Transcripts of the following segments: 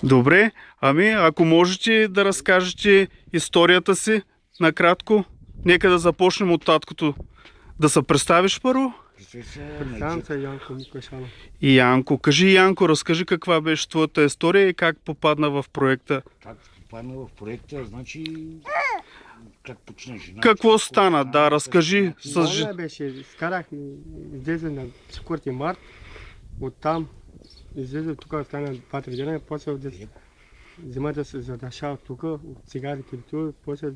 Добре, ами ако можете да разкажете историята си накратко, нека да започнем от таткото. Да се представиш първо? Представям се Янко Микошанов. И Янко. Кажи, Янко, разкажи каква беше твоята история и как попадна в проекта. Как попадна в проекта, значи как почна жена. Какво стана? Да, разкажи с Вълна беше, скарахме, излезе на 4 март, оттам излезе тук, стана 2-3 дена, после зимата се задъша тук, от цигарите, после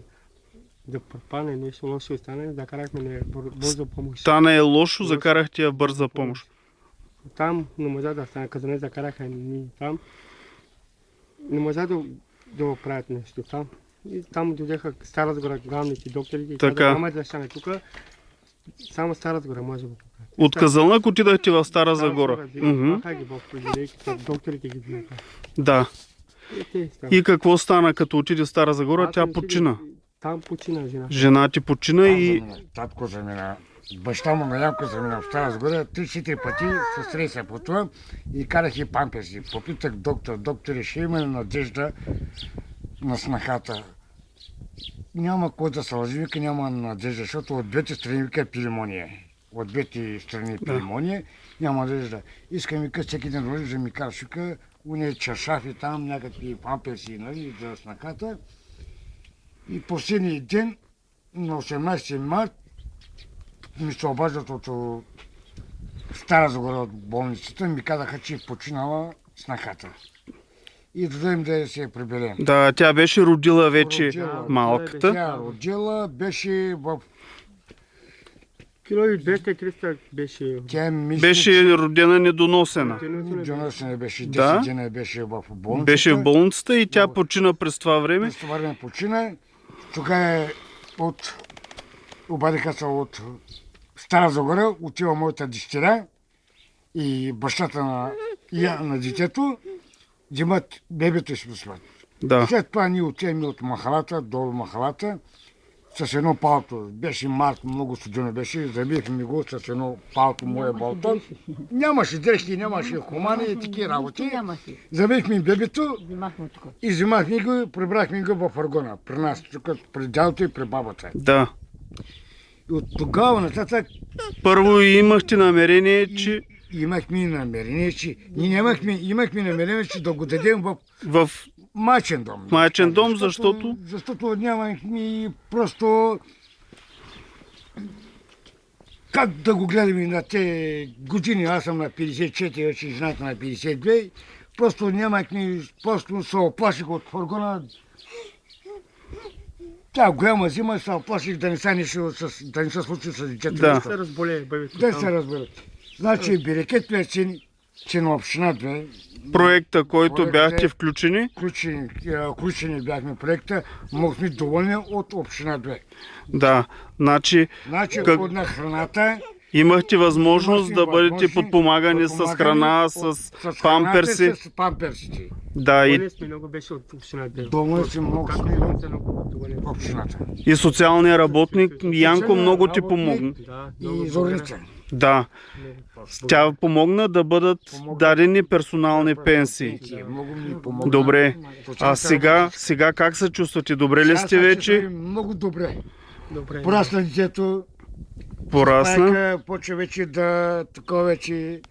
да пропане нещо лошо стане, закарахме на бърза помощ. Стана е лошо, закарах тия бърза помощ. Там не можа да стане, като не закараха ни там, не можа да оправят нещо там. И там дойдеха Стара Загора главните доктори и Така. казаха, няма да стане тук, само Стара Загора може да го поправят. От Казанлък отидахте в Стара Загора. Маха ги в линейките, докторите ги взеха. Да. И какво стана като отиде в Стара Загора? Тя почина. Там почина жена. Жена ти почина и... Татко замина, баща му на Янко замина в Стара Загора, 3-4 пъти се стреса по това и карах и памперси. Попитах доктор, ще има ли надежда на снахата? Няма кой да се лъжи, вика няма надежда, защото от двете страни вика пилимония. От двете страни пилимония, няма надежда. Искам вика всеки ден роди да ми караш, вика, уния чашафи там, някакви памперси, нали, за снахата. И последния ден, на 18 март, ми се обаждат от Стара Загора от болницата, ми казаха, че е починала снахата. И да дойдем да се приберем. Да, тя беше родила вече малката. Тя родила, беше в... Кило и 200-300 беше. Тя Беше родена недоносена. Доносена беше, 10 Да. дена беше в болницата. Беше в болницата и тя почина през това време. През това време почина. Тогава обадиха се от Стара Загора, отива моята дъщеря и бащата на детето, взимат бебето и се спят. Да. След това ние отиваме от махалата, долу махалата, с едно палто. Беше март, много студено беше, забихме го с едно палто, моя балкон. Нямаше дрехи, нямаше хумани и такива работи. Забихме бебето и взимахме го, прибрахме го в фургона. При нас, тук, при дядото и при бабата. Да. И от тогава нататък Първо имахте намерение, че имахме намерение, че ние имахме намерение, че да го дадем в в майчен дом. майчен дом, защото... Защото нямахме просто... Как да го гледаме на те години, аз съм на 54, вече жената на 52, просто нямахме, просто се оплаших от фургона. Тя голяма зима, се оплаших да не се нещо, да не се случи с детето. Да. се разболее бебето. Да се разберат. Значи Берекет вече, че на община 2, Проекта, който бяхте включени. включени бяхме в проекта, сме доволни от община 2. Да. Значи Значи от на храната, имахте възможност да бъдете подпомагани с храна, с памперси. с памперсите. Да, Доволни сме много беше от община 2. Доволни сме много Както сме болница, много доволни. в общината. и социалният работник Янко много ти помогна. Да, И Зорница. Да. Тя помогна да бъдат дадени персонални пенсии. Много ми помогна. Добре. А сега как се чувствате? Добре ли сте вече? Много добре. добре. Порасна детето, Порасна? майка почва вече да такова вече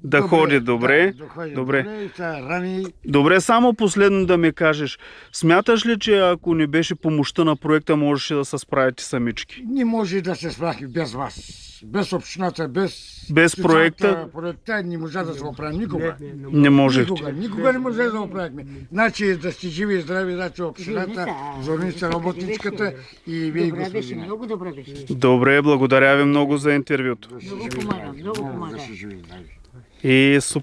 Да ходи добре? Да ходи Добре. и са рани. Добре, само последно да ми кажеш. Смяташ ли, че ако не беше помощта на проекта, можеше да се справите самички? Не може да се справи без вас. Без общината, Без проекта? Проекта не може да се оправим никога. Не можехте. Никога не може да оправим. Значи да сте живи и здрави, значи общината, зорница, работничката и вие Добре беше, господина. много добре беше. Добре, благодаря ви много за интервюто. Много помагам, много помагам. Да си живи и здрави. И супер.